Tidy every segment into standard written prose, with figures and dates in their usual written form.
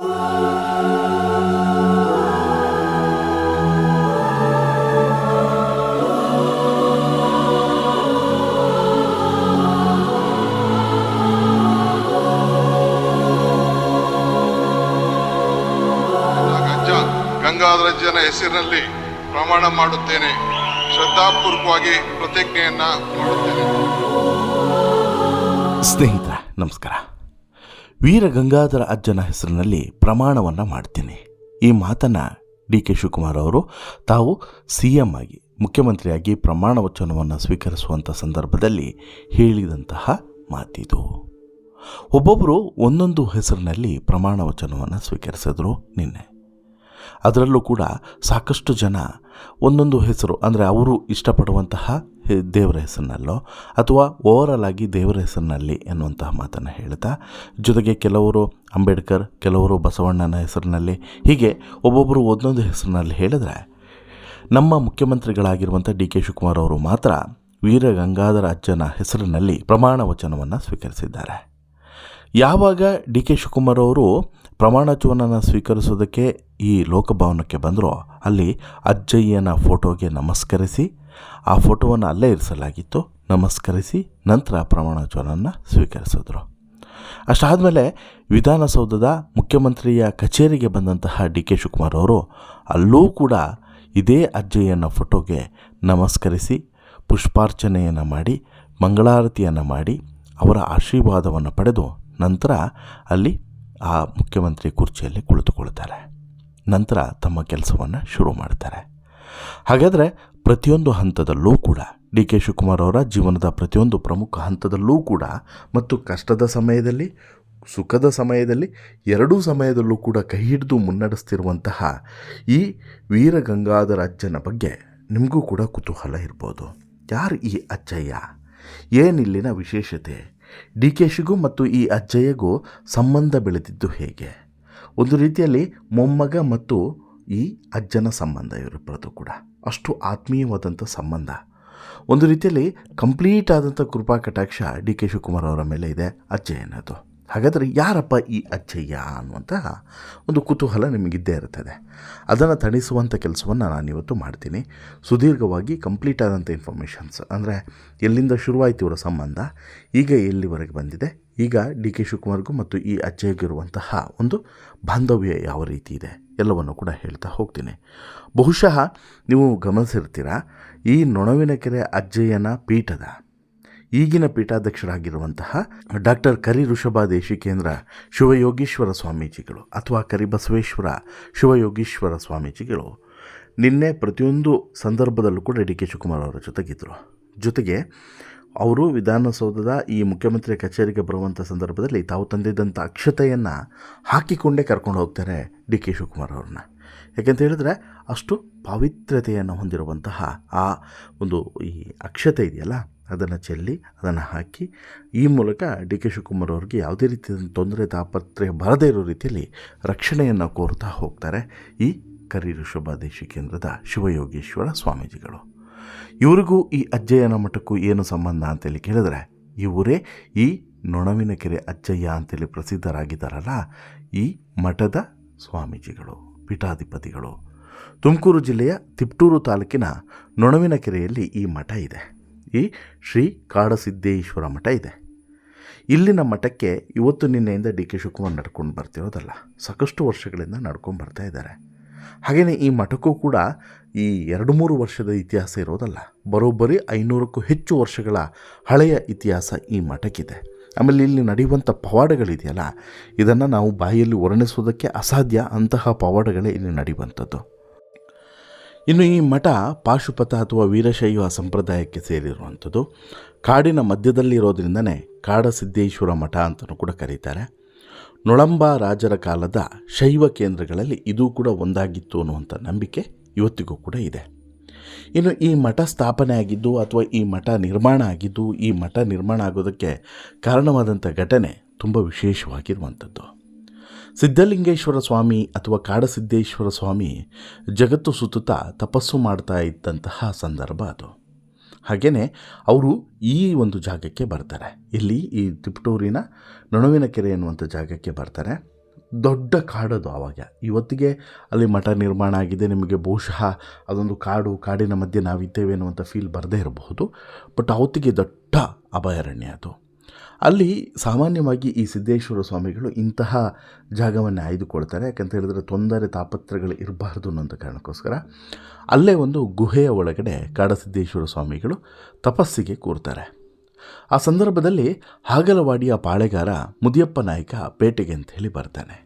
ಗಂಗಾಧರಜ್ಜನ ಹೆಸರಿನಲ್ಲಿ ಪ್ರಮಾಣ ಮಾಡುತ್ತೇನೆ. ಶ್ರದ್ಧಾಪೂರ್ವಕವಾಗಿ ಪ್ರತಿಜ್ಞೆಯನ್ನ ಮಾಡುತ್ತೇನೆ. ಸ್ನೇಹಿತರೆ ನಮಸ್ಕಾರ. ವೀರ ಗಂಗಾಧರ ಅಜ್ಜನ ಹೆಸರಿನಲ್ಲಿ ಪ್ರಮಾಣವನ್ನು ಮಾಡ್ತೀನಿ. ಈ ಮಾತನ್ನು ಡಿ.ಕೆ. ಶಿವಕುಮಾರ್ ಅವರು ತಾವು CM ಆಗಿ ಮುಖ್ಯಮಂತ್ರಿಯಾಗಿ ಪ್ರಮಾಣ ವಚನವನ್ನು ಸ್ವೀಕರಿಸುವಂಥ ಸಂದರ್ಭದಲ್ಲಿ ಹೇಳಿದಂತಹ ಮಾತಿದು. ಒಬ್ಬೊಬ್ಬರು ಒಂದೊಂದು ಹೆಸರಿನಲ್ಲಿ ಪ್ರಮಾಣ ವಚನವನ್ನು ಸ್ವೀಕರಿಸಿದ್ರು ನಿನ್ನೆ. ಅದರಲ್ಲೂ ಕೂಡ ಸಾಕಷ್ಟು ಜನ ಒಂದೊಂದು ಹೆಸರು, ಅಂದರೆ ಅವರು ಇಷ್ಟಪಡುವಂತಹ ದೇವರ ಹೆಸರಿನಲ್ಲೋ ಅಥವಾ ಓವರಾಲ್ ಆಗಿ ದೇವರ ಹೆಸರಿನಲ್ಲಿ ಎನ್ನುವಂತಹ ಮಾತನ್ನು ಹೇಳ್ತಾ, ಜೊತೆಗೆ ಕೆಲವರು ಅಂಬೇಡ್ಕರ್, ಕೆಲವರು ಬಸವಣ್ಣನ ಹೆಸರಿನಲ್ಲಿ, ಹೀಗೆ ಒಬ್ಬೊಬ್ಬರು ಒಂದೊಂದು ಹೆಸರಿನಲ್ಲಿ ಹೇಳಿದ್ರೆ, ನಮ್ಮ ಮುಖ್ಯಮಂತ್ರಿಗಳಾಗಿರುವಂಥ ಡಿ.ಕೆ. ಶಿವಕುಮಾರ್ ಅವರು ಮಾತ್ರ ವೀರ ಗಂಗಾಧರ ಅಜ್ಜನ ಹೆಸರಿನಲ್ಲಿ ಪ್ರಮಾಣ ವಚನವನ್ನು ಸ್ವೀಕರಿಸಿದ್ದಾರೆ. ಯಾವಾಗ ಡಿ.ಕೆ. ಶಿವಕುಮಾರ್ ಅವರು ಪ್ರಮಾಣ ವಚನವನ್ನು ಸ್ವೀಕರಿಸೋದಕ್ಕೆ ಈ ಲೋಕಭವನಕ್ಕೆ ಬಂದರೋ, ಅಲ್ಲಿ ಅಜ್ಜಯ್ಯನ ಫೋಟೋಗೆ ನಮಸ್ಕರಿಸಿ, ಆ ಫೋಟೋವನ್ನು ಅಲ್ಲೇ ಇರಿಸಲಾಗಿತ್ತು, ನಮಸ್ಕರಿಸಿ ನಂತರ ಪ್ರಮಾಣ ವಚನವನ್ನು ಸ್ವೀಕರಿಸಿದ್ರು. ಅಷ್ಟಾದಮೇಲೆ ವಿಧಾನಸೌಧದ ಮುಖ್ಯಮಂತ್ರಿಯ ಕಚೇರಿಗೆ ಬಂದಂತಹ ಡಿ.ಕೆ. ಶಿವಕುಮಾರ್ ಅವರು ಅಲ್ಲೂ ಕೂಡ ಇದೇ ಅಜ್ಜಯ್ಯನ ಫೋಟೋಗೆ ನಮಸ್ಕರಿಸಿ ಪುಷ್ಪಾರ್ಚನೆಯನ್ನು ಮಾಡಿ, ಮಂಗಳಾರತಿಯನ್ನು ಮಾಡಿ, ಅವರ ಆಶೀರ್ವಾದವನ್ನು ಪಡೆದು ನಂತರ ಅಲ್ಲಿ ಆ ಮುಖ್ಯಮಂತ್ರಿ ಕುರ್ಚಿಯಲ್ಲಿ ಕುಳಿತುಕೊಳ್ತಾರೆ. ನಂತರ ತಮ್ಮ ಕೆಲಸವನ್ನು ಶುರು ಮಾಡ್ತಾರೆ. ಹಾಗಾದರೆ ಪ್ರತಿಯೊಂದು ಹಂತದಲ್ಲೂ ಕೂಡ ಡಿ.ಕೆ. ಶಿವಕುಮಾರ್ ಅವರ ಜೀವನದ ಪ್ರತಿಯೊಂದು ಪ್ರಮುಖ ಹಂತದಲ್ಲೂ ಕೂಡ, ಮತ್ತು ಕಷ್ಟದ ಸಮಯದಲ್ಲಿ, ಸುಖದ ಸಮಯದಲ್ಲಿ, ಎರಡೂ ಸಮಯದಲ್ಲೂ ಕೂಡ ಕೈ ಹಿಡಿದು ಮುನ್ನಡೆಸ್ತಿರುವಂತಹ ಈ ವೀರ ಗಂಗಾಧರ ಅಜ್ಜನ ಬಗ್ಗೆ ನಿಮಗೂ ಕೂಡ ಕುತೂಹಲ ಇರ್ಬೋದು. ಯಾರು ಈ ಅಜ್ಜಯ್ಯ? ಏನಿಲ್ಲಿನ ವಿಶೇಷತೆ? ಡಿ.ಕೆ.ಶಿಗೂ ಮತ್ತು ಈ ಅಜ್ಜಯ್ಯಗೂ ಸಂಬಂಧ ಬೆಳೆದಿದ್ದು ಹೇಗೆ? ಒಂದು ರೀತಿಯಲ್ಲಿ ಮೊಮ್ಮಗ ಮತ್ತು ಈ ಅಜ್ಜನ ಸಂಬಂಧ ಇವರಿಬ್ಬರದು ಕೂಡ ಅಷ್ಟು ಆತ್ಮೀಯವಾದಂಥ ಸಂಬಂಧ. ಒಂದು ರೀತಿಯಲ್ಲಿ ಕಂಪ್ಲೀಟ್ ಆದಂಥ ಕೃಪಾ ಕಟಾಕ್ಷ ಡಿ.ಕೆ. ಶಿವಕುಮಾರ್ ಅವರ ಮೇಲೆ ಇದೆ ಅಜ್ಜಯ್ಯನದು. ಹಾಗಾದರೆ ಯಾರಪ್ಪ ಈ ಅಜ್ಜಯ್ಯ ಅನ್ನುವಂತಹ ಒಂದು ಕುತೂಹಲ ನಿಮಗಿದ್ದೇ ಇರ್ತದೆ. ಅದನ್ನು ತಣಿಸುವಂಥ ಕೆಲಸವನ್ನು ನಾನಿವತ್ತು ಮಾಡ್ತೀನಿ. ಸುದೀರ್ಘವಾಗಿ ಕಂಪ್ಲೀಟ್ ಆದಂಥ ಇನ್ಫಾರ್ಮೇಷನ್ಸ್, ಅಂದರೆ ಎಲ್ಲಿಂದ ಶುರುವಾಯಿತು ಇವರ ಸಂಬಂಧ, ಈಗ ಎಲ್ಲಿವರೆಗೆ ಬಂದಿದೆ, ಈಗ ಡಿ.ಕೆ. ಶಿವಕುಮಾರ್ಗೂ ಮತ್ತು ಈ ಅಜ್ಜಯ್ಯಗಿರುವಂತಹ ಒಂದು ಬಾಂಧವ್ಯ ಯಾವ ರೀತಿ ಇದೆ, ಎಲ್ಲವನ್ನು ಕೂಡ ಹೇಳ್ತಾ ಹೋಗ್ತೀನಿ. ಬಹುಶಃ ನೀವು ಗಮನಿಸಿರ್ತೀರ, ಈ ನೊಣವಿನಕೆರೆ ಅಜ್ಜಯ್ಯನ ಪೀಠದ ಈಗಿನ ಪೀಠಾಧ್ಯಕ್ಷರಾಗಿರುವಂತಹ ಡಾಕ್ಟರ್ ಕರಿ ವೃಷಭಾದೇಶಿಕೇಂದ್ರ ಶಿವಯೋಗೀಶ್ವರ ಸ್ವಾಮೀಜಿಗಳು ಅಥವಾ ಕರಿಬಸವೇಶ್ವರ ಶಿವಯೋಗೀಶ್ವರ ಸ್ವಾಮೀಜಿಗಳು ನಿನ್ನೆ ಪ್ರತಿಯೊಂದು ಸಂದರ್ಭದಲ್ಲೂ ಕೂಡ ಡಿ.ಕೆ. ಶಿವಕುಮಾರ್ ಅವರ ಜೊತೆಗಿದ್ದರು. ಜೊತೆಗೆ ಅವರು ವಿಧಾನಸೌಧದ ಈ ಮುಖ್ಯಮಂತ್ರಿ ಕಚೇರಿಗೆ ಬರುವಂಥ ಸಂದರ್ಭದಲ್ಲಿ ತಾವು ತಂದಿದ್ದಂಥ ಅಕ್ಷತೆಯನ್ನು ಹಾಕಿಕೊಂಡೇ ಕರ್ಕೊಂಡು ಹೋಗ್ತಾರೆ ಡಿ.ಕೆ. ಶಿವಕುಮಾರ್ ಅವ್ರನ್ನ. ಯಾಕೆಂತ ಹೇಳಿದ್ರೆ ಅಷ್ಟು ಪಾವಿತ್ರ್ಯತೆಯನ್ನು ಹೊಂದಿರುವಂತಹ ಆ ಒಂದು ಈ ಅಕ್ಷತೆ ಇದೆಯಲ್ಲ, ಅದನ್ನು ಚೆಲ್ಲಿ ಅದನ್ನು ಹಾಕಿ ಈ ಮೂಲಕ ಡಿ.ಕೆ. ಶಿವಕುಮಾರ್ ಅವ್ರಿಗೆ ಯಾವುದೇ ರೀತಿಯ ತೊಂದರೆ ತಾಪತ್ರೆ ಬರದೇ ಇರೋ ರೀತಿಯಲ್ಲಿ ರಕ್ಷಣೆಯನ್ನು ಕೋರ್ತಾ ಹೋಗ್ತಾರೆ ಈ ಕರಿ ವೃಷಭಾದೇಶಿಕೇಂದ್ರದ ಶಿವಯೋಗೀಶ್ವರ ಸ್ವಾಮೀಜಿಗಳು. ಇವರಿಗೂ ಈ ಅಜ್ಜಯ್ಯನ ಮಠಕ್ಕೂ ಏನು ಸಂಬಂಧ ಅಂತೇಳಿ ಕೇಳಿದ್ರೆ, ಇವರೇ ಈ ನೊಣವಿನಕೆರೆ ಅಜ್ಜಯ್ಯ ಅಂತೇಳಿ ಪ್ರಸಿದ್ಧರಾಗಿದ್ದಾರಲ್ಲ, ಈ ಮಠದ ಸ್ವಾಮೀಜಿಗಳು, ಪೀಠಾಧಿಪತಿಗಳು. ತುಮಕೂರು ಜಿಲ್ಲೆಯ ತಿಪಟೂರು ತಾಲೂಕಿನ ನೊಣವಿನಕೆರೆಯಲ್ಲಿ ಈ ಮಠ ಇದೆ. ಈ ಶ್ರೀ ಕಾಡಸಿದ್ದೇಶ್ವರ ಮಠ ಇದೆ. ಇಲ್ಲಿನ ಮಠಕ್ಕೆ ಇವತ್ತು ನಿನ್ನೆಯಿಂದ ಡಿ.ಕೆ. ಶಿವಕುಮಾರ್ ನಡ್ಕೊಂಡು ಬರ್ತಿರೋದಲ್ಲ, ಸಾಕಷ್ಟು ವರ್ಷಗಳಿಂದ ನಡ್ಕೊಂಡು ಬರ್ತಾ ಇದ್ದಾರೆ. ಹಾಗೆಯೇ ಈ ಮಠಕ್ಕೂ ಕೂಡ ಈ 2-3 ವರ್ಷದ ಇತಿಹಾಸ ಇರೋದಲ್ಲ, ಬರೋಬ್ಬರಿ 500ಕ್ಕೂ ಹೆಚ್ಚು ವರ್ಷಗಳ ಹಳೆಯ ಇತಿಹಾಸ ಈ ಮಠಕ್ಕಿದೆ. ಆಮೇಲೆ ಇಲ್ಲಿ ನಡೆಯುವಂಥ ಪವಾಡಗಳಿದೆಯಲ್ಲ, ಇದನ್ನು ನಾವು ಬಾಯಲ್ಲಿ ವರ್ಣಿಸೋದಕ್ಕೆ ಅಸಾಧ್ಯ, ಅಂತಹ ಪವಾಡಗಳೇ ಇಲ್ಲಿ ನಡೆಯುವಂಥದ್ದು. ಇನ್ನು ಈ ಮಠ ಪಾಶುಪತ ಅಥವಾ ವೀರಶೈವ ಸಂಪ್ರದಾಯಕ್ಕೆ ಸೇರಿರುವಂಥದ್ದು. ಕಾಡಿನ ಮಧ್ಯದಲ್ಲಿರೋದ್ರಿಂದನೇ ಕಾಡಸಿದ್ದೇಶ್ವರ ಮಠ ಅಂತಲೂ ಕೂಡ ಕರೀತಾರೆ. ನೊಳಂಬ ರಾಜರ ಕಾಲದ ಶೈವ ಕೇಂದ್ರಗಳಲ್ಲಿ ಇದು ಕೂಡ ಒಂದಾಗಿತ್ತು ಅನ್ನುವಂಥ ನಂಬಿಕೆ ಇವತ್ತಿಗೂ ಕೂಡ ಇದೆ. ಇನ್ನು ಈ ಮಠ ಸ್ಥಾಪನೆ ಆಗಿದ್ದು ಅಥವಾ ಈ ಮಠ ನಿರ್ಮಾಣ ಆಗಿದ್ದು, ಈ ಮಠ ನಿರ್ಮಾಣ ಆಗೋದಕ್ಕೆ ಕಾರಣವಾದಂಥ ಘಟನೆ ತುಂಬ ವಿಶೇಷವಾಗಿರುವಂಥದ್ದು. ಸಿದ್ಧಲಿಂಗೇಶ್ವರ ಸ್ವಾಮಿ ಅಥವಾ ಕಾಡಸಿದ್ದೇಶ್ವರ ಸ್ವಾಮಿ ಜಗತ್ತು ಸುತ್ತುತ್ತಾ ತಪಸ್ಸು ಮಾಡ್ತಾ ಇದ್ದಂತಹ ಸಂದರ್ಭ ಅದು. ಹಾಗೆಯೇ ಅವರು ಈ ಒಂದು ಜಾಗಕ್ಕೆ ಬರ್ತಾರೆ. ಇಲ್ಲಿ ಈ ತಿಪಟೂರಿನ ನೊಣವಿನಕೆರೆ ಎನ್ನುವಂಥ ಜಾಗಕ್ಕೆ ಬರ್ತಾರೆ. ದೊಡ್ಡ ಕಾಡದು ಆವಾಗ. ಇವತ್ತಿಗೆ ಅಲ್ಲಿ ಮಠ ನಿರ್ಮಾಣ ಆಗಿದೆ, ನಿಮಗೆ ಬಹುಶಃ ಅದೊಂದು ಕಾಡಿನ ಮಧ್ಯೆ ನಾವಿದ್ದೇವೆ ಅನ್ನುವಂಥ ಫೀಲ್ ಬರದೇ ಇರಬಹುದು. ಬಟ್ ಅವತ್ತಿಗೆ ದೊಡ್ಡ ಅಭಯಾರಣ್ಯ ಅದು. ಅಲ್ಲಿ ಸಾಮಾನ್ಯವಾಗಿ ಈ ಸಿದ್ದೇಶ್ವರ ಸ್ವಾಮಿಗಳು ಇಂತಹ ಜಾಗವನ್ನು ಆಯ್ದುಕೊಳ್ತಾರೆ. ಯಾಕಂತ ಹೇಳಿದ್ರೆ ತೊಂದರೆ ತಾಪತ್ರಗಳು ಇರಬಾರ್ದು ಅನ್ನೋಂಥ ಕಾರಣಕ್ಕೋಸ್ಕರ ಅಲ್ಲೇ ಒಂದು ಗುಹೆಯ ಒಳಗಡೆ ಕಾಡಸಿದ್ದೇಶ್ವರ ಸ್ವಾಮಿಗಳು ತಪಸ್ಸಿಗೆ ಕೂರ್ತಾರೆ. ಆ ಸಂದರ್ಭದಲ್ಲಿ ಹಾಗಲವಾಡಿಯ ಪಾಳೆಗಾರ ಮುದಿಯಪ್ಪ ನಾಯಕ ಬೇಟೆಗೆ ಅಂತ ಹೇಳಿ ಬರ್ತಾನೆ.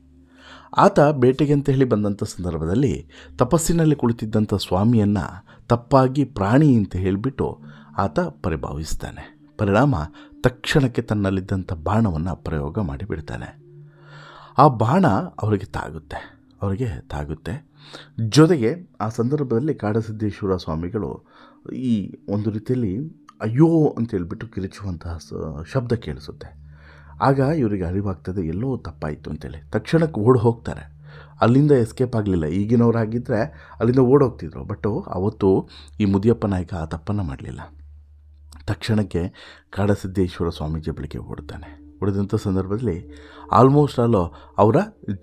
ಆತ ಬೇಟೆಗೆ ಅಂತ ಹೇಳಿ ಬಂದಂಥ ಸಂದರ್ಭದಲ್ಲಿ ತಪಸ್ಸಿನಲ್ಲಿ ಕುಳಿತಿದ್ದಂಥ ಸ್ವಾಮಿಯನ್ನು ತಪ್ಪಾಗಿ ಪ್ರಾಣಿ ಅಂತ ಹೇಳಿಬಿಟ್ಟು ಆತ ಪರಿಭಾವಿಸ್ತಾನೆ. ಪರಿಣಾಮ ತಕ್ಷಣಕ್ಕೆ ತನ್ನಲ್ಲಿದ್ದಂಥ ಬಾಣವನ್ನು ಪ್ರಯೋಗ ಮಾಡಿಬಿಡ್ತಾನೆ. ಆ ಬಾಣ ಅವರಿಗೆ ತಾಗುತ್ತೆ. ಜೊತೆಗೆ ಆ ಸಂದರ್ಭದಲ್ಲಿ ಕಾಡಸಿದ್ದೇಶ್ವರ ಸ್ವಾಮಿಗಳು ಈ ಒಂದು ರೀತಿಯಲ್ಲಿ ಅಯ್ಯೋ ಅಂತೇಳ್ಬಿಟ್ಟು ಕಿರಿಚುವಂತಹ ಶಬ್ದ ಕೇಳಿಸುತ್ತೆ. ಆಗ ಇವರಿಗೆ ಅರಿವಾಗ್ತದೆ ಎಲ್ಲೋ ತಪ್ಪಾಯಿತು ಅಂತೇಳಿ. ತಕ್ಷಣಕ್ಕೆ ಓಡಿ ಹೋಗ್ತಾರೆ. ಅಲ್ಲಿಂದ ಎಸ್ಕೇಪ್ ಆಗಲಿಲ್ಲ. ಈಗಿನವರಾಗಿದ್ದರೆ ಅಲ್ಲಿಂದ ಓಡೋಗ್ತಿದ್ರು. ಬಟ್ ಅವತ್ತು ಈ ಮುದಿಯಪ್ಪ ನಾಯಕ ಆ ತಪ್ಪನ್ನು ಮಾಡಲಿಲ್ಲ. ತಕ್ಷಣಕ್ಕೆ ಕಾಡಸಿದ್ದೇಶ್ವರ ಸ್ವಾಮೀಜಿ ಬಳಿಗೆ ಓಡ್ತಾನೆ. ಹೊಡೆದಂಥ ಸಂದರ್ಭದಲ್ಲಿ ಆಲ್ಮೋಸ್ಟ್ ಅವರ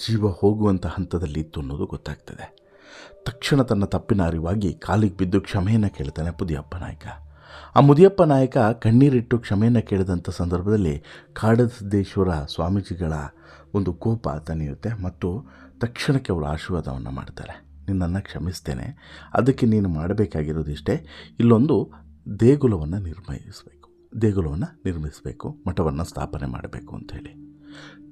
ಜೀವ ಹೋಗುವಂಥ ಹಂತದಲ್ಲಿ ಇತ್ತು ಅನ್ನೋದು ಗೊತ್ತಾಗ್ತದೆ. ತಕ್ಷಣ ತನ್ನ ತಪ್ಪಿನ ಅರಿವಾಗಿ ಕಾಲಿಗೆ ಬಿದ್ದು ಕ್ಷಮೆಯನ್ನು ಕೇಳ್ತಾನೆ ಮುದಿಯಪ್ಪ ನಾಯಕ. ಆ ಮುದಿಯಪ್ಪ ನಾಯಕ ಕಣ್ಣೀರಿಟ್ಟು ಕ್ಷಮೆಯನ್ನು ಕೇಳಿದಂಥ ಸಂದರ್ಭದಲ್ಲಿ ಕಾಡಸಿದ್ದೇಶ್ವರ ಸ್ವಾಮೀಜಿಗಳ ಒಂದು ಕೋಪ ತಣಿಯುತ್ತೆ ಮತ್ತು ತಕ್ಷಣಕ್ಕೆ ಅವರು ಆಶೀರ್ವಾದವನ್ನು ಮಾಡ್ತಾರೆ. ನಿನ್ನನ್ನು ಕ್ಷಮಿಸ್ತೇನೆ, ಅದಕ್ಕೆ ನೀನು ಮಾಡಬೇಕಾಗಿರೋದಿಷ್ಟೇ, ಇಲ್ಲೊಂದು ದೇಗುಲವನ್ನು ನಿರ್ಮಿಸಬೇಕು, ಮಠವನ್ನು ಸ್ಥಾಪನೆ ಮಾಡಬೇಕು ಅಂಥೇಳಿ.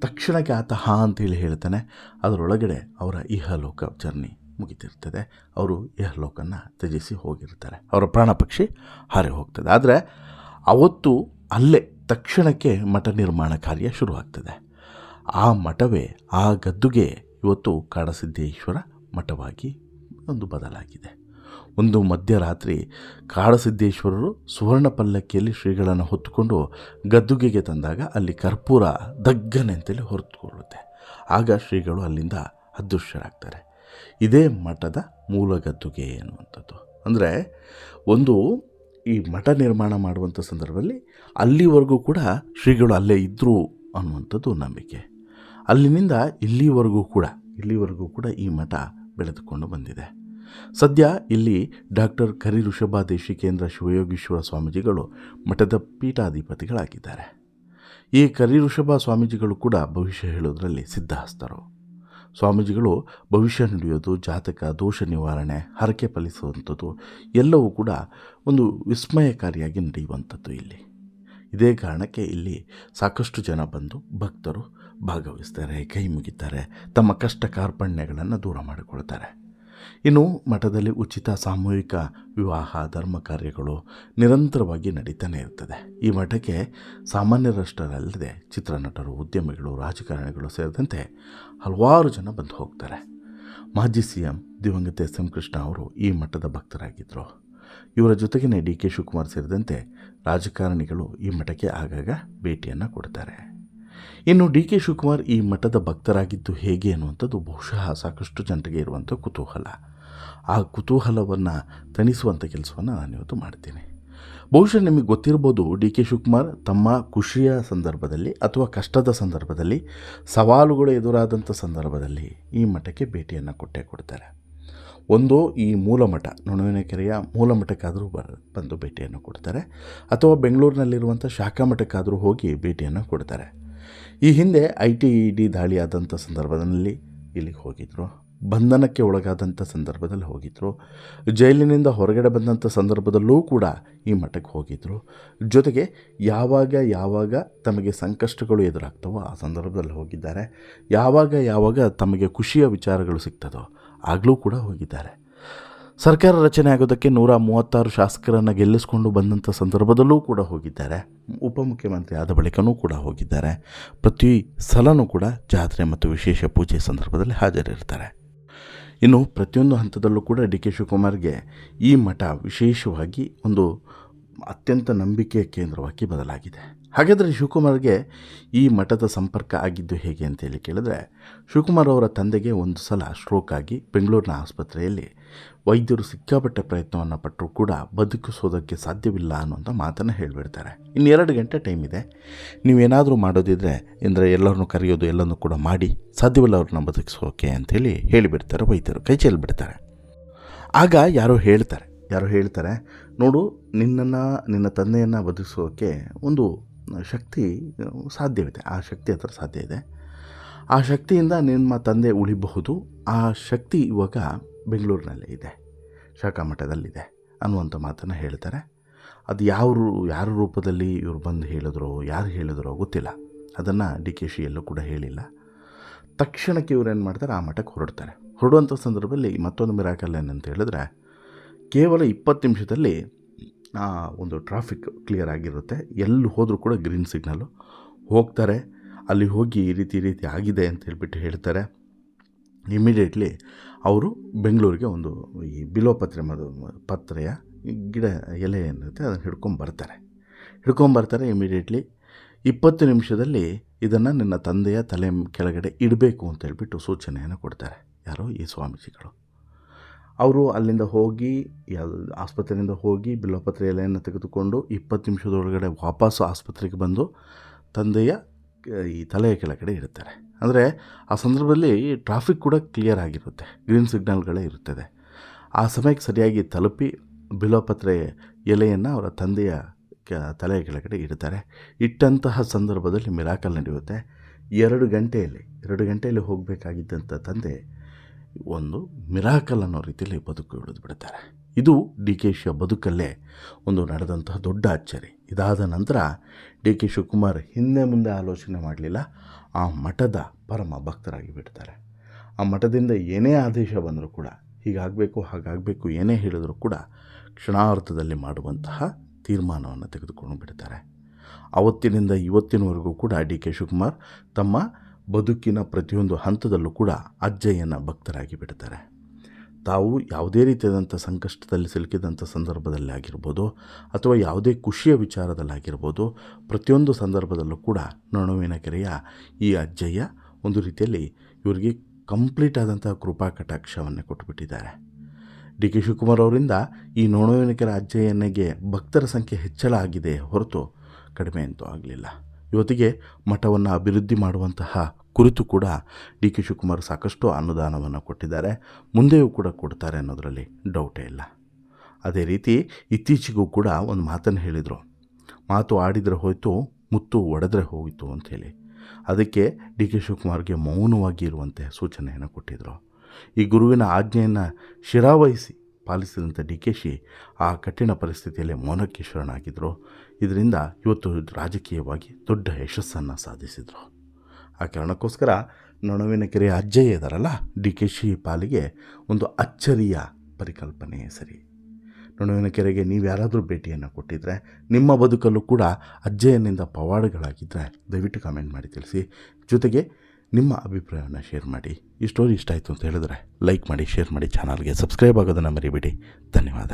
ತಕ್ಷಣಕ್ಕೆ ಆತ ಹಾಂ ಅಂತೇಳಿ ಹೇಳ್ತಾನೆ. ಅದರೊಳಗಡೆ ಅವರ ಇಹಲೋಕ ಜರ್ನಿ ಮುಗಿತಿರ್ತದೆ. ಅವರು ಇಹಲೋಕನ್ನು ತ್ಯಜಿಸಿ ಹೋಗಿರ್ತಾರೆ. ಅವರ ಪ್ರಾಣ ಪಕ್ಷಿ ಹಾರಿ ಹೋಗ್ತದೆ. ಆದರೆ ಅವತ್ತು ಅಲ್ಲೇ ತಕ್ಷಣಕ್ಕೆ ಮಠ ನಿರ್ಮಾಣ ಕಾರ್ಯ ಶುರುವಾಗ್ತದೆ. ಆ ಮಠವೇ, ಆ ಗದ್ದುಗೆ ಇವತ್ತು ಕಾಡಸಿದ್ದೇಶ್ವರ ಮಠವಾಗಿ ಒಂದು ಬದಲಾಗಿದೆ. ಒಂದು ಮಧ್ಯರಾತ್ರಿ ಕಾಡಸಿದ್ದೇಶ್ವರರು ಸುವರ್ಣ ಪಲ್ಲಕ್ಕಿಯಲ್ಲಿ ಶ್ರೀಗಳನ್ನು ಹೊತ್ತುಕೊಂಡು ಗದ್ದುಗೆಗೆ ತಂದಾಗ ಅಲ್ಲಿ ಕರ್ಪೂರ ದಗ್ಗನೆ ಅಂತೇಳಿ ಹೊರತುಕೊಳ್ಳುತ್ತೆ. ಆಗ ಶ್ರೀಗಳು ಅಲ್ಲಿಂದ ಅದೃಶ್ಯರಾಗ್ತಾರೆ. ಇದೇ ಮಠದ ಮೂಲ ಗದ್ದುಗೆ ಎನ್ನುವಂಥದ್ದು. ಅಂದರೆ ಒಂದು ಈ ಮಠ ನಿರ್ಮಾಣ ಮಾಡುವಂಥ ಸಂದರ್ಭದಲ್ಲಿ ಅಲ್ಲಿವರೆಗೂ ಕೂಡ ಶ್ರೀಗಳು ಅಲ್ಲೇ ಇದ್ದರು ಅನ್ನುವಂಥದ್ದು ನಂಬಿಕೆ. ಅಲ್ಲಿನಿಂದ ಇಲ್ಲಿವರೆಗೂ ಕೂಡ ಈ ಮಠ ಬೆಳೆದುಕೊಂಡು ಬಂದಿದೆ. ಸದ್ಯ ಇಲ್ಲಿ ಡಾಕ್ಟರ್ ಕರಿ ಋಷಭ ದೇಶಿಕೇಂದ್ರ ಶಿವಯೋಗೀಶ್ವರ ಸ್ವಾಮೀಜಿಗಳು ಮಠದ ಪೀಠಾಧಿಪತಿಗಳಾಗಿದ್ದಾರೆ. ಈ ಕರಿ ಋಷಭ ಸ್ವಾಮೀಜಿಗಳು ಕೂಡ ಭವಿಷ್ಯ ಹೇಳೋದರಲ್ಲಿ ಸಿದ್ಧಹಸ್ತರು. ಸ್ವಾಮೀಜಿಗಳು ಭವಿಷ್ಯ ನುಡಿಯೋದು, ಜಾತಕ, ದೋಷ ನಿವಾರಣೆ, ಹರಕೆ ಫಲಿಸುವಂಥದ್ದು ಎಲ್ಲವೂ ಕೂಡ ಒಂದು ವಿಸ್ಮಯಕಾರಿಯಾಗಿ ನಡೆಯುವಂಥದ್ದು ಇಲ್ಲಿ. ಇದೇ ಕಾರಣಕ್ಕೆ ಇಲ್ಲಿ ಸಾಕಷ್ಟು ಜನ ಬಂದು ಭಕ್ತರು ಭಾಗವಹಿಸ್ತಾರೆ, ಕೈ ಮುಗಿತಾರೆ, ತಮ್ಮ ಕಷ್ಟ ಕಾರ್ಪಣ್ಯಗಳನ್ನು ದೂರ ಮಾಡಿಕೊಳ್ತಾರೆ. ಇನ್ನು ಮಠದಲ್ಲಿ ಉಚಿತ ಸಾಮೂಹಿಕ ವಿವಾಹ, ಧರ್ಮ ಕಾರ್ಯಗಳು ನಿರಂತರವಾಗಿ ನಡೀತಾನೆ ಇರ್ತದೆ. ಈ ಮಠಕ್ಕೆ ಸಾಮಾನ್ಯರಷ್ಟರಲ್ಲದೆ ಚಿತ್ರನಟರು, ಉದ್ಯಮಿಗಳು, ರಾಜಕಾರಣಿಗಳು ಸೇರಿದಂತೆ ಹಲವಾರು ಜನ ಬಂದು ಹೋಗ್ತಾರೆ. ಮಾಜಿ CM ದಿವಂಗತ SM ಕೃಷ್ಣ ಅವರು ಈ ಮಠದ ಭಕ್ತರಾಗಿದ್ದರು. ಇವರ ಜೊತೆಗೇ DK ಶಿವಕುಮಾರ್ ಸೇರಿದಂತೆ ರಾಜಕಾರಣಿಗಳು ಈ ಮಠಕ್ಕೆ ಆಗಾಗ ಭೇಟಿಯನ್ನು ಕೊಡ್ತಾರೆ. ಇನ್ನು DK ಶಿವಕುಮಾರ್ ಈ ಮಠದ ಭಕ್ತರಾಗಿದ್ದು ಹೇಗೆ ಅನ್ನುವಂಥದ್ದು ಬಹುಶಃ ಸಾಕಷ್ಟು ಜನರಿಗೆ ಇರುವಂಥ ಕುತೂಹಲ. ಆ ಕುತೂಹಲವನ್ನು ತಣಿಸುವಂಥ ಕೆಲಸವನ್ನು ನಾನಿವತ್ತು ಮಾಡ್ತೀನಿ. ಬಹುಶಃ ನಿಮಗೆ ಗೊತ್ತಿರ್ಬೋದು, DK ಶಿವಕುಮಾರ್ ತಮ್ಮ ಖುಷಿಯ ಸಂದರ್ಭದಲ್ಲಿ ಅಥವಾ ಕಷ್ಟದ ಸಂದರ್ಭದಲ್ಲಿ, ಸವಾಲುಗಳು ಎದುರಾದಂಥ ಸಂದರ್ಭದಲ್ಲಿ ಈ ಮಠಕ್ಕೆ ಭೇಟಿಯನ್ನು ಕೊಡ್ತಾರೆ. ಒಂದು ಈ ಮೂಲಮಠ, ನೊಣವಿನಕೆರೆಯ ಮೂಲಮಠಕ್ಕಾದರೂ ಬಂದು ಭೇಟಿಯನ್ನು ಕೊಡ್ತಾರೆ, ಅಥವಾ ಬೆಂಗಳೂರಿನಲ್ಲಿರುವಂಥ ಶಾಖಾ ಮಠಕ್ಕಾದರೂ ಹೋಗಿ ಭೇಟಿಯನ್ನು ಕೊಡ್ತಾರೆ. ಈ ಹಿಂದೆ ITED ದಾಳಿ ಆದಂಥ ಸಂದರ್ಭದಲ್ಲಿ ಇಲ್ಲಿಗೆ ಹೋಗಿದ್ದರು. ಬಂಧನಕ್ಕೆ ಒಳಗಾದಂಥ ಸಂದರ್ಭದಲ್ಲಿ ಹೋಗಿದ್ದರು. ಜೈಲಿನಿಂದ ಹೊರಗಡೆ ಬಂದಂಥ ಸಂದರ್ಭದಲ್ಲೂ ಕೂಡ ಈ ಮಠಕ್ಕೆ ಹೋಗಿದ್ದರು. ಜೊತೆಗೆ ಯಾವಾಗ ತಮಗೆ ಸಂಕಷ್ಟಗಳು ಎದುರಾಗ್ತವೋ ಆ ಸಂದರ್ಭದಲ್ಲಿ ಹೋಗಿದ್ದಾರೆ. ಯಾವಾಗ ತಮಗೆ ಖುಷಿಯ ವಿಚಾರಗಳು ಸಿಗ್ತದೋ ಆಗಲೂ ಕೂಡ ಹೋಗಿದ್ದಾರೆ. ಸರ್ಕಾರ ರಚನೆ ಆಗೋದಕ್ಕೆ 136 ಶಾಸಕರನ್ನು ಗೆಲ್ಲಿಸ್ಕೊಂಡು ಬಂದಂಥ ಸಂದರ್ಭದಲ್ಲೂ ಕೂಡ ಹೋಗಿದ್ದಾರೆ. ಉಪಮುಖ್ಯಮಂತ್ರಿ ಆದ ಬಳಿಕನೂ ಕೂಡ ಹೋಗಿದ್ದಾರೆ. ಪ್ರತಿ ಸಲನೂ ಕೂಡ ಜಾತ್ರೆ ಮತ್ತು ವಿಶೇಷ ಪೂಜೆ ಸಂದರ್ಭದಲ್ಲಿ ಹಾಜರಿರ್ತಾರೆ. ಇನ್ನು ಪ್ರತಿಯೊಂದು ಹಂತದಲ್ಲೂ ಕೂಡ DK ಶಿವಕುಮಾರ್ಗೆ ಈ ಮಠ ವಿಶೇಷವಾಗಿ ಒಂದು ಅತ್ಯಂತ ನಂಬಿಕೆಯ ಕೇಂದ್ರವಾಗಿ ಬದಲಾಗಿದೆ. ಹಾಗಾದರೆ ಶಿವಕುಮಾರ್ಗೆ ಈ ಮಠದ ಸಂಪರ್ಕ ಆಗಿದ್ದು ಹೇಗೆ ಅಂತೇಳಿ ಕೇಳಿದ್ರೆ, ಶಿವಕುಮಾರ್ ಅವರ ತಂದೆಗೆ ಒಂದು ಸಲ ಸ್ಟ್ರೋಕ್ ಆಗಿ ಬೆಂಗಳೂರಿನ ಆಸ್ಪತ್ರೆಯಲ್ಲಿ ವೈದ್ಯರು ಸಿಕ್ಕಾಪಟ್ಟೆ ಪ್ರಯತ್ನವನ್ನು ಪಟ್ಟರೂ ಕೂಡ ಬದುಕಿಸೋದಕ್ಕೆ ಸಾಧ್ಯವಿಲ್ಲ ಅನ್ನೋಂಥ ಮಾತನ್ನು ಹೇಳಿಬಿಡ್ತಾರೆ. ಇನ್ನು 2 ಗಂಟೆ ಟೈಮ್ ಇದೆ, ನೀವೇನಾದರೂ ಮಾಡೋದಿದ್ರೆ ಅಂದರೆ ಎಲ್ಲರನ್ನೂ ಕರೆಯೋದು ಎಲ್ಲನೂ ಕೂಡ ಮಾಡಿ, ಸಾಧ್ಯವಿಲ್ಲ ಅವ್ರನ್ನ ಬದುಕಿಸೋಕೆ ಅಂಥೇಳಿ ಹೇಳಿಬಿಡ್ತಾರೆ ವೈದ್ಯರು, ಕೈ ಚೆಲ್ಲಿಬಿಡ್ತಾರೆ. ಆಗ ಯಾರೋ ಹೇಳ್ತಾರೆ, ನೋಡು, ನಿನ್ನ ತಂದೆಯನ್ನು ಬದುಕಿಸೋಕೆ ಒಂದು ಶಕ್ತಿ ಸಾಧ್ಯವಿದೆ, ಆ ಶಕ್ತಿ ಹತ್ರ ಸಾಧ್ಯ ಇದೆ, ಆ ಶಕ್ತಿಯಿಂದ ನಿಮ್ಮ ತಂದೆ ಉಳಿಬಹುದು, ಆ ಶಕ್ತಿ ಇವಾಗ ಬೆಂಗಳೂರಿನಲ್ಲೇ ಇದೆ, ಶಾಖಾ ಮಠದಲ್ಲಿದೆ ಅನ್ನುವಂಥ ಮಾತನ್ನು ಹೇಳ್ತಾರೆ. ಅದು ಯಾರ ರೂಪದಲ್ಲಿ ಇವರು ಬಂದು ಯಾರು ಹೇಳಿದ್ರೋ ಗೊತ್ತಿಲ್ಲ, ಅದನ್ನು DKಶಿ ಎಲ್ಲೂ ಕೂಡ ಹೇಳಿಲ್ಲ. ತಕ್ಷಣಕ್ಕೆ ಇವ್ರೇನು ಮಾಡ್ತಾರೆ, ಆ ಮಠಕ್ಕೆ ಹೊರಡುವಂಥ ಸಂದರ್ಭದಲ್ಲಿ ಮತ್ತೊಂದು ಮಿರಾಕಲ್ ಏನಂತ ಹೇಳಿದ್ರೆ, ಕೇವಲ 20 ನಿಮಿಷದಲ್ಲಿ ಒಂದು ಟ್ರಾಫಿಕ್ ಕ್ಲಿಯರ್ ಆಗಿರುತ್ತೆ, ಎಲ್ಲಿ ಹೋದರೂ ಕೂಡ ಗ್ರೀನ್ ಸಿಗ್ನಲ್ಲು. ಹೋಗ್ತಾರೆ, ಅಲ್ಲಿ ಹೋಗಿ ಈ ರೀತಿ ಆಗಿದೆ ಅಂತ ಹೇಳ್ತಾರೆ. ಇಮಿಡಿಯೇಟ್ಲಿ ಅವರು ಬೆಂಗಳೂರಿಗೆ ಒಂದು ಈ ಪತ್ರೆಯ ಗಿಡ ಎಲೆ ಏನಿರುತ್ತೆ ಅದನ್ನು ಹಿಡ್ಕೊಂಬರ್ತಾರೆ. ಇಮಿಡಿಯೇಟ್ಲಿ 20 ನಿಮಿಷದಲ್ಲಿ ಇದನ್ನು ನಿನ್ನ ತಂದೆಯ ತಲೆ ಕೆಳಗಡೆ ಇಡಬೇಕು ಅಂತ ಸೂಚನೆಯನ್ನು ಕೊಡ್ತಾರೆ. ಯಾರೋ ಈ ಸ್ವಾಮೀಜಿಗಳು. ಅವರು ಅಲ್ಲಿಂದ ಹೋಗಿ ಆಸ್ಪತ್ರೆಯಿಂದ ಹೋಗಿ ಬಿಲ್ವಪತ್ರೆ ಎಲೆಯನ್ನು ತೆಗೆದುಕೊಂಡು 20 ನಿಮಿಷದೊಳಗಡೆ ವಾಪಸ್ಸು ಆಸ್ಪತ್ರೆಗೆ ಬಂದು ತಂದೆಯ ಈ ತಲೆಯ ಕೆಳಗಡೆ ಇಡ್ತಾರೆ. ಅಂದರೆ ಆ ಸಂದರ್ಭದಲ್ಲಿ ಟ್ರಾಫಿಕ್ ಕೂಡ ಕ್ಲಿಯರ್ ಆಗಿರುತ್ತೆ, ಗ್ರೀನ್ ಸಿಗ್ನಲ್ಗಳೇ ಇರುತ್ತದೆ. ಆ ಸಮಯಕ್ಕೆ ಸರಿಯಾಗಿ ತಲುಪಿ ಬಿಲ್ವಪತ್ರೆ ಎಲೆಯನ್ನು ಅವರ ತಂದೆಯ ತಲೆಯ ಕೆಳಗಡೆ ಇಡ್ತಾರೆ. ಇಟ್ಟಂತಹ ಸಂದರ್ಭದಲ್ಲಿ ಮಿರಾಕಲ್ ನಡೆಯುತ್ತೆ. 2 ಗಂಟೆಯಲ್ಲಿ ಹೋಗಬೇಕಾಗಿದ್ದಂಥ ತಂದೆ ಒಂದು ಮಿರಾಕಲ್ ಅನ್ನೋ ರೀತಿಯಲ್ಲಿ ಬದುಕು ಉಳಿದು ಬಿಡ್ತಾರೆ. ಇದು DKಶಿಯ ಬದುಕಲ್ಲೇ ಒಂದು ನಡೆದಂತಹ ದೊಡ್ಡ ಅಚ್ಚರಿ. ಇದಾದ ನಂತರ DK ಶಿವಕುಮಾರ್ ಹಿಂದೆ ಮುಂದೆ ಆಲೋಚನೆ ಮಾಡಲಿಲ್ಲ, ಆ ಮಠದ ಪರಮ ಭಕ್ತರಾಗಿ ಬಿಡ್ತಾರೆ. ಆ ಮಠದಿಂದ ಏನೇ ಆದೇಶ ಬಂದರೂ ಕೂಡ, ಹೀಗಾಗಬೇಕು ಹಾಗಾಗಬೇಕು ಏನೇ ಹೇಳಿದರೂ ಕೂಡ ಕ್ಷಣಾರ್ಥದಲ್ಲಿ ಮಾಡುವಂತಹ ತೀರ್ಮಾನವನ್ನು ತೆಗೆದುಕೊಂಡು ಬಿಡ್ತಾರೆ. ಆವತ್ತಿನಿಂದ ಇವತ್ತಿನವರೆಗೂ ಕೂಡ DK ಶಿವಕುಮಾರ್ ತಮ್ಮ ಬದುಕಿನ ಪ್ರತಿಯೊಂದು ಹಂತದಲ್ಲೂ ಕೂಡ ಅಜ್ಜಯ್ಯನ ಭಕ್ತರಾಗಿ ಬಿಡ್ತಾರೆ. ತಾವು ಯಾವುದೇ ರೀತಿಯಾದಂಥ ಸಂಕಷ್ಟದಲ್ಲಿ ಸಿಲುಕಿದಂಥ ಸಂದರ್ಭದಲ್ಲಿ ಆಗಿರ್ಬೋದು, ಅಥವಾ ಯಾವುದೇ ಖುಷಿಯ ವಿಚಾರದಲ್ಲಾಗಿರ್ಬೋದು, ಪ್ರತಿಯೊಂದು ಸಂದರ್ಭದಲ್ಲೂ ಕೂಡ ನೊಣವಿನಕೆರೆಯ ಈ ಅಜ್ಜಯ್ಯ ಒಂದು ರೀತಿಯಲ್ಲಿ ಇವರಿಗೆ ಕಂಪ್ಲೀಟ್ ಆದಂಥ ಕೃಪಾ ಕಟಾಕ್ಷವನ್ನು ಕೊಟ್ಟುಬಿಟ್ಟಿದ್ದಾರೆ. DK ಶಿವಕುಮಾರ್ ಅವರಿಂದ ಈ ನೊಣವಿನಕೆರೆ ಅಜ್ಜಯ್ಯನಿಗೆ ಭಕ್ತರ ಸಂಖ್ಯೆ ಹೆಚ್ಚಳ ಆಗಿದೆ ಹೊರತು ಕಡಿಮೆ ಅಂತೂ ಆಗಲಿಲ್ಲ. ಇವತ್ತಿಗೆ ಮಠವನ್ನು ಅಭಿವೃದ್ಧಿ ಮಾಡುವಂತಹ ಕುರಿತು ಕೂಡ DK ಶಿವಕುಮಾರ್ ಸಾಕಷ್ಟು ಅನುದಾನವನ್ನು ಕೊಟ್ಟಿದ್ದಾರೆ, ಮುಂದೆಯೂ ಕೂಡ ಕೊಡ್ತಾರೆ ಅನ್ನೋದರಲ್ಲಿ ಡೌಟೇ ಇಲ್ಲ. ಅದೇ ರೀತಿ ಇತ್ತೀಚೆಗೂ ಕೂಡ ಒಂದು ಮಾತನ್ನು ಹೇಳಿದರು, ಮಾತು ಆಡಿದರೆ ಹೋಯಿತು, ಮುತ್ತು ಒಡೆದ್ರೆ ಹೋಯಿತು ಅಂಥೇಳಿ. ಅದಕ್ಕೆ DK ಶಿವಕುಮಾರ್ಗೆ ಮೌನವಾಗಿ ಇರುವಂತೆ ಸೂಚನೆಯನ್ನು ಕೊಟ್ಟಿದ್ದರು. ಈ ಗುರುವಿನ ಆಜ್ಞೆಯನ್ನು ಶಿರಾವಹಿಸಿ ಪಾಲಿಸಿದಂಥ DKಶಿ ಆ ಕಠಿಣ ಪರಿಸ್ಥಿತಿಯಲ್ಲಿ ಮೌನಕ್ಕೆ ಶರಣಾಗಿದ್ದರು. ಇದರಿಂದ ಇವತ್ತು ರಾಜಕೀಯವಾಗಿ ದೊಡ್ಡ ಯಶಸ್ಸನ್ನು ಸಾಧಿಸಿದರು. ಆ ಕಾರಣಕ್ಕೋಸ್ಕರ ನೊಣವಿನಕೆರೆಯ ಅಜ್ಜಯ್ಯ ಇದ್ದಾರಲ್ಲ, DKಶಿ ಪಾಲಿಗೆ ಒಂದು ಅಚ್ಚರಿಯ ಪರಿಕಲ್ಪನೆ ಸರಿ. ನೊಣವಿನಕೆರೆಗೆ ನೀವು ಯಾರಾದರೂ ಭೇಟಿಯನ್ನು ಕೊಟ್ಟಿದ್ದರೆ, ನಿಮ್ಮ ಬದುಕಲ್ಲೂ ಕೂಡ ಅಜ್ಜಯ್ಯನಿಂದ ಪವಾಡಗಳಾಗಿದ್ದರೆ ದಯವಿಟ್ಟು ಕಾಮೆಂಟ್ ಮಾಡಿ ತಿಳಿಸಿ. ಜೊತೆಗೆ ನಿಮ್ಮ ಅಭಿಪ್ರಾಯವನ್ನು ಶೇರ್ ಮಾಡಿ. ಈ ಸ್ಟೋರಿ ಇಷ್ಟ ಆಯಿತು ಅಂತ ಹೇಳಿದ್ರೆ ಲೈಕ್ ಮಾಡಿ, ಶೇರ್ ಮಾಡಿ, ಚಾನಲ್ಗೆ ಸಬ್ಸ್ಕ್ರೈಬ್ ಆಗೋದನ್ನು ಮರಿಬೇಡಿ. ಧನ್ಯವಾದ.